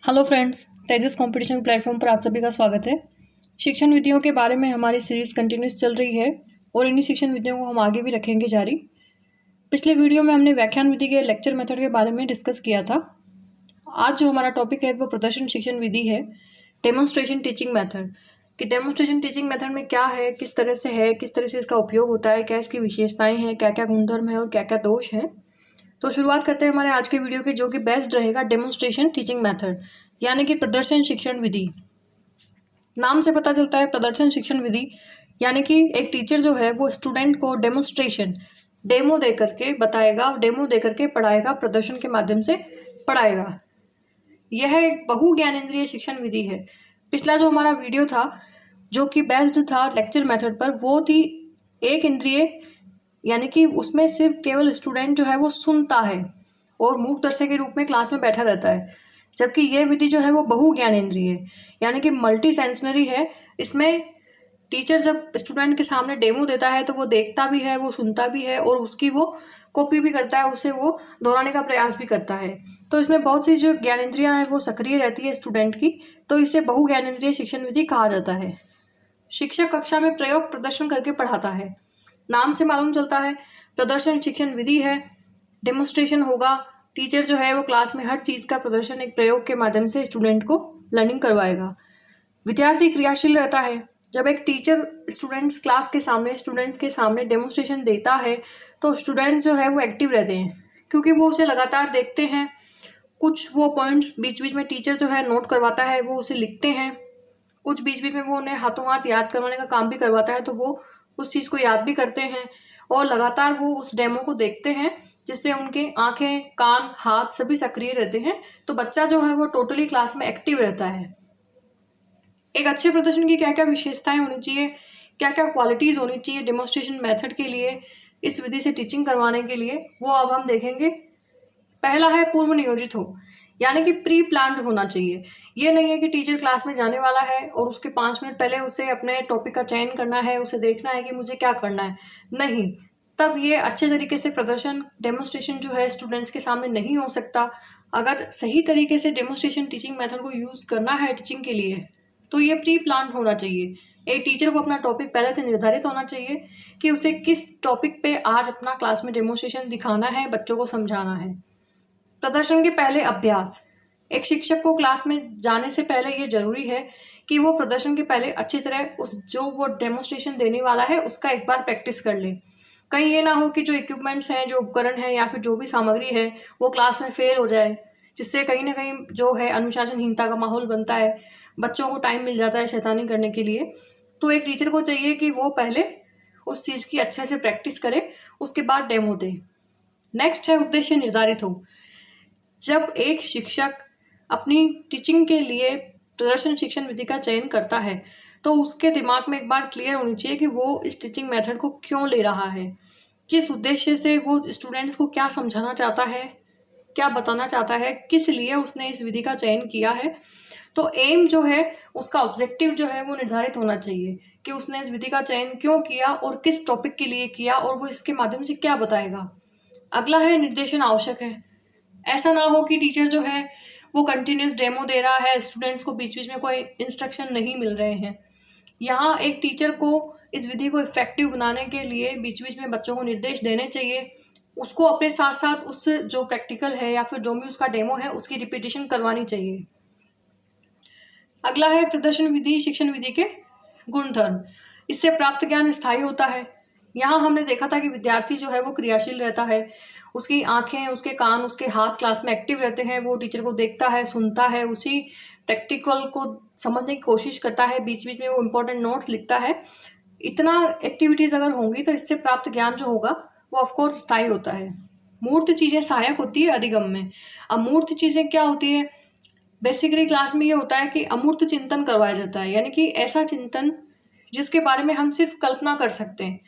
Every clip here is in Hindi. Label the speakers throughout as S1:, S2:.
S1: हेलो फ्रेंड्स, तेजस कंपटीशन प्लेटफॉर्म पर आप सभी का स्वागत है। शिक्षण विधियों के बारे में हमारी सीरीज़ कंटिन्यूस चल रही है और इन्हीं शिक्षण विधियों को हम आगे भी रखेंगे जारी। पिछले वीडियो में हमने व्याख्यान विधि के लेक्चर मेथड के बारे में डिस्कस किया था। आज जो हमारा टॉपिक है वो प्रदर्शन शिक्षण विधि है, डेमोन्स्ट्रेशन टीचिंग मेथड। कि डेमोन्स्ट्रेशन टीचिंग मेथड में क्या है, किस तरह से इसका उपयोग होता है, क्या इसकी विशेषताएँ हैं, क्या क्या गुणधर्म है और क्या क्या दोष हैं। तो शुरुआत करते हैं हमारे आज के वीडियो की, जो कि बेस्ट रहेगा डेमोन्स्ट्रेशन टीचिंग मेथड, यानी कि प्रदर्शन शिक्षण विधि। नाम से पता चलता है प्रदर्शन शिक्षण विधि यानी कि एक टीचर जो है वो स्टूडेंट को डेमोन्स्ट्रेशन, डेमो दे करके बताएगा, डेमो दे करके पढ़ाएगा, प्रदर्शन के माध्यम से पढ़ाएगा। यह एक बहु ज्ञानेंद्रिय शिक्षण विधि है। पिछला जो हमारा वीडियो था जो कि बेस्ड था लेक्चर मेथड पर, वो थी एक इंद्रिय, यानी कि उसमें सिर्फ केवल स्टूडेंट जो है वो सुनता है और मूक दर्शक के रूप में क्लास में बैठा रहता है। जबकि ये विधि जो है वो बहु ज्ञानेंद्रिय है, यानी कि मल्टी सेंसनरी है। इसमें टीचर जब स्टूडेंट के सामने डेमो देता है तो वो देखता भी है, वो सुनता भी है और उसकी वो कॉपी भी करता है, उसे वो दोहराने का प्रयास भी करता है। तो इसमें बहुत सी जो ज्ञानेंद्रियाँ हैं वो सक्रिय रहती है स्टूडेंट की, तो इसे बहु ज्ञानेंद्रिय शिक्षण विधि कहा जाता है। शिक्षक कक्षा में प्रयोग प्रदर्शन करके पढ़ाता है। नाम से मालूम चलता है प्रदर्शन शिक्षण विधि है, डेमोन्स्ट्रेशन होगा। टीचर जो है वो क्लास में हर चीज़ का प्रदर्शन एक प्रयोग के माध्यम से स्टूडेंट को लर्निंग करवाएगा। विद्यार्थी क्रियाशील रहता है। जब एक टीचर स्टूडेंट्स के सामने डेमोन्स्ट्रेशन देता है तो स्टूडेंट्स जो है वो एक्टिव रहते हैं, क्योंकि वो उसे लगातार देखते हैं। कुछ वो पॉइंट्स बीच बीच में टीचर जो है नोट करवाता है, वो उसे लिखते हैं। कुछ बीच बीच में वो उन्हें हाथों हाथ याद करवाने का काम भी करवाता है, तो वो उस चीज़ को याद भी करते हैं और लगातार वो उस डेमो को देखते हैं, जिससे उनके आंखें, कान, हाथ सभी सक्रिय रहते हैं। तो बच्चा जो है वो टोटली क्लास में एक्टिव रहता है। एक अच्छे प्रदर्शन की क्या क्या विशेषताएं होनी चाहिए, क्या क्या क्वालिटीज़ होनी चाहिए डेमोन्स्ट्रेशन मेथड के लिए, इस विधि से टीचिंग करवाने के लिए, वो अब हम देखेंगे। पहला है पूर्व नियोजित हो, यानी कि प्री प्लान्ड होना चाहिए। ये नहीं है कि टीचर क्लास में जाने वाला है और उसके 5 मिनट पहले उसे अपने टॉपिक का चयन करना है, उसे देखना है कि मुझे क्या करना है। नहीं, तब ये अच्छे तरीके से प्रदर्शन डेमोन्स्ट्रेशन जो है स्टूडेंट्स के सामने नहीं हो सकता। अगर सही तरीके से डेमोन्स्ट्रेशन टीचिंग मेथड को यूज़ करना है टीचिंग के लिए, तो ये प्री प्लान होना चाहिए। एक टीचर को अपना टॉपिक पहले से निर्धारित होना चाहिए कि उसे किस टॉपिक पे आज अपना क्लास में डेमोन्स्ट्रेशन दिखाना है, बच्चों को समझाना है। प्रदर्शन के पहले अभ्यास। एक शिक्षक को क्लास में जाने से पहले ये जरूरी है कि वो प्रदर्शन के पहले अच्छी तरह उस जो वो डेमोन्स्ट्रेशन देने वाला है उसका एक बार प्रैक्टिस कर ले। कहीं ये ना हो कि जो इक्विपमेंट्स हैं, जो उपकरण हैं या फिर जो भी सामग्री है वो क्लास में फेल हो जाए, जिससे कहीं ना कहीं जो है अनुशासनहीनता का माहौल बनता है, बच्चों को टाइम मिल जाता है शैतानी करने के लिए। तो एक टीचर को चाहिए कि वो पहले उस चीज़ की अच्छे से प्रैक्टिस करे, उसके बाद डेमो दे। नेक्स्ट है उद्देश्य निर्धारित हो। जब एक शिक्षक अपनी टीचिंग के लिए प्रदर्शन शिक्षण विधि का चयन करता है तो उसके दिमाग में एक बार क्लियर होनी चाहिए कि वो इस टीचिंग मेथड को क्यों ले रहा है, किस उद्देश्य से वो स्टूडेंट्स को क्या समझाना चाहता है, क्या बताना चाहता है, किस लिए उसने इस विधि का चयन किया है। तो एम जो है, उसका ऑब्जेक्टिव जो है वो निर्धारित होना चाहिए कि उसने इस विधि का चयन क्यों किया और किस टॉपिक के लिए किया और वो इसके माध्यम से क्या बताएगा। अगला है निर्देशन आवश्यक है। ऐसा ना हो कि टीचर जो है वो कंटिन्यूस डेमो दे रहा है, स्टूडेंट्स को बीच बीच में कोई इंस्ट्रक्शन नहीं मिल रहे हैं। यहाँ एक टीचर को इस विधि को इफेक्टिव बनाने के लिए बीच बीच में बच्चों को निर्देश देने चाहिए। उसको अपने साथ साथ उस जो प्रैक्टिकल है या फिर जो भी उसका डेमो है उसकी रिपीटिशन करवानी चाहिए। अगला है प्रदर्शन विधि शिक्षण विधि के गुणधर्म। इससे प्राप्त ज्ञान स्थायी होता है। यहाँ हमने देखा था कि विद्यार्थी जो है वो क्रियाशील रहता है, उसकी आंखें, उसके कान, उसके हाथ क्लास में एक्टिव रहते हैं, वो टीचर को देखता है, सुनता है, उसी प्रैक्टिकल को समझने की कोशिश करता है, बीच बीच में वो इम्पोर्टेंट नोट्स लिखता है। इतना एक्टिविटीज़ अगर होंगी तो इससे प्राप्त ज्ञान जो होगा वो ऑफकोर्स स्थायी होता है। मूर्त चीज़ें सहायक होती है अधिगम में। अमूर्त चीज़ें क्या होती है? बेसिकली क्लास में ये होता है कि अमूर्त चिंतन करवाया जाता है, यानी कि ऐसा चिंतन जिसके बारे में हम सिर्फ कल्पना कर सकते हैं,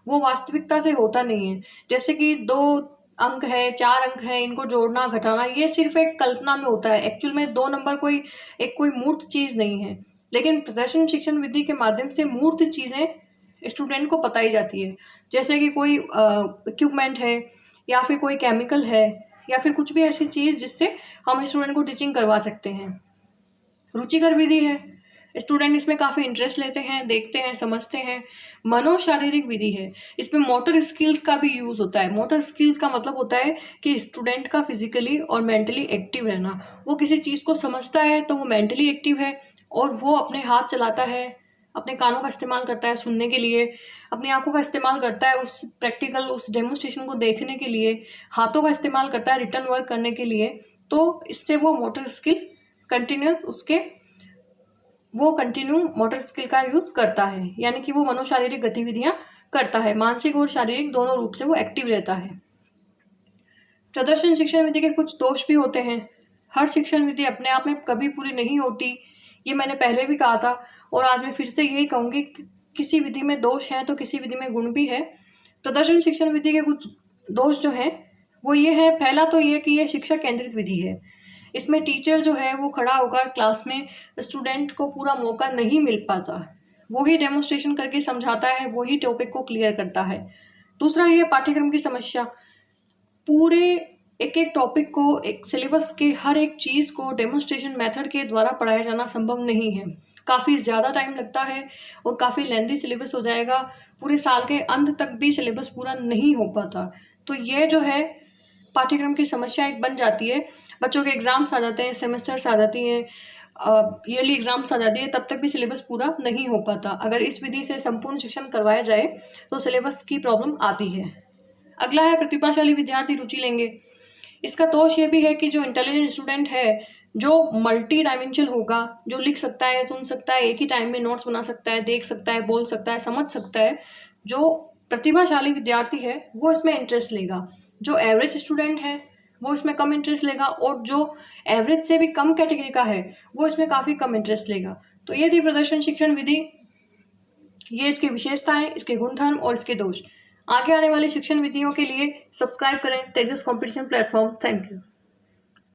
S1: वो वास्तविकता से होता नहीं है। जैसे कि 2 अंक है, 4 अंक है, इनको जोड़ना घटाना, ये सिर्फ एक कल्पना में होता है। एक्चुअल में 2 नंबर कोई मूर्त चीज़ नहीं है। लेकिन प्रदर्शन शिक्षण विधि के माध्यम से मूर्त चीज़ें स्टूडेंट को बताई जाती है। जैसे कि कोई इक्विपमेंट है या फिर कोई केमिकल है या फिर कुछ भी ऐसी चीज़ जिससे हम स्टूडेंट को टीचिंग करवा सकते हैं। रुचिकर विधि है, स्टूडेंट इसमें काफ़ी इंटरेस्ट लेते हैं, देखते हैं, समझते हैं। मनोशारीरिक विधि है, इसमें मोटर स्किल्स का भी यूज़ होता है। मोटर स्किल्स का मतलब होता है कि स्टूडेंट का फिजिकली और मेंटली एक्टिव रहना। वो किसी चीज़ को समझता है तो वो मेंटली एक्टिव है और वो अपने हाथ चलाता है, अपने कानों का इस्तेमाल करता है सुनने के लिए, अपनी आंखों का इस्तेमाल करता है उस प्रैक्टिकल उस डेमोन्स्ट्रेशन को देखने के लिए, हाथों का इस्तेमाल करता है रिटर्न वर्क करने के लिए। तो इससे वो motor skill continue motor skill का यूज़ करता है, यानी कि वो मनोशारीरिक गतिविधियां करता है, मानसिक और शारीरिक दोनों रूप से वो एक्टिव रहता है। प्रदर्शन शिक्षण विधि के कुछ दोष भी होते हैं। हर शिक्षण विधि अपने आप में कभी पूरी नहीं होती, ये मैंने पहले भी कहा था और आज मैं फिर से यही कहूँगी कि किसी विधि में दोष है तो किसी विधि में गुण भी है। प्रदर्शन शिक्षण विधि के कुछ दोष जो हैं वो ये है, पहला तो ये कि ये शिक्षा केंद्रित विधि है। इसमें टीचर जो है वो खड़ा होकर क्लास में स्टूडेंट को पूरा मौका नहीं मिल पाता, वो ही डेमोन्स्ट्रेशन करके समझाता है, वो ही टॉपिक को क्लियर करता है। दूसरा ये पाठ्यक्रम की समस्या, पूरे एक एक टॉपिक को, एक सिलेबस के हर एक चीज़ को डेमोन्स्ट्रेशन मेथड के द्वारा पढ़ाया जाना संभव नहीं है। काफ़ी ज़्यादा टाइम लगता है और काफ़ी लेंथी सिलेबस हो जाएगा, पूरे साल के अंत तक भी सिलेबस पूरा नहीं हो पाता। तो ये जो है पाठ्यक्रम की समस्या एक बन जाती है। बच्चों के एग्ज़ाम्स आ जाते हैं, सेमेस्टर्स आ जाती हैं, ईयरली एग्ज़ाम्स आ जाती है, तब तक भी सिलेबस पूरा नहीं हो पाता। अगर इस विधि से संपूर्ण शिक्षण करवाया जाए तो सिलेबस की प्रॉब्लम आती है। अगला है प्रतिभाशाली विद्यार्थी रुचि लेंगे। इसका दोष ये भी है कि जो इंटेलिजेंट स्टूडेंट है, जो मल्टी डायमेंशनल होगा, जो लिख सकता है, सुन सकता है, एक ही टाइम में नोट्स बना सकता है, देख सकता है, बोल सकता है, समझ सकता है, जो प्रतिभाशाली विद्यार्थी है वो इसमें इंटरेस्ट लेगा। जो एवरेज स्टूडेंट है वो इसमें कम इंटरेस्ट लेगा और जो एवरेज से भी कम कैटेगरी का है वो इसमें काफ़ी कम इंटरेस्ट लेगा। तो ये थी प्रदर्शन शिक्षण विधि, ये इसकी विशेषताएं, इसके गुणधर्म और इसके दोष। आगे आने वाली शिक्षण विधियों के लिए सब्सक्राइब करें तेजस कंपटीशन प्लेटफॉर्म। Thank you.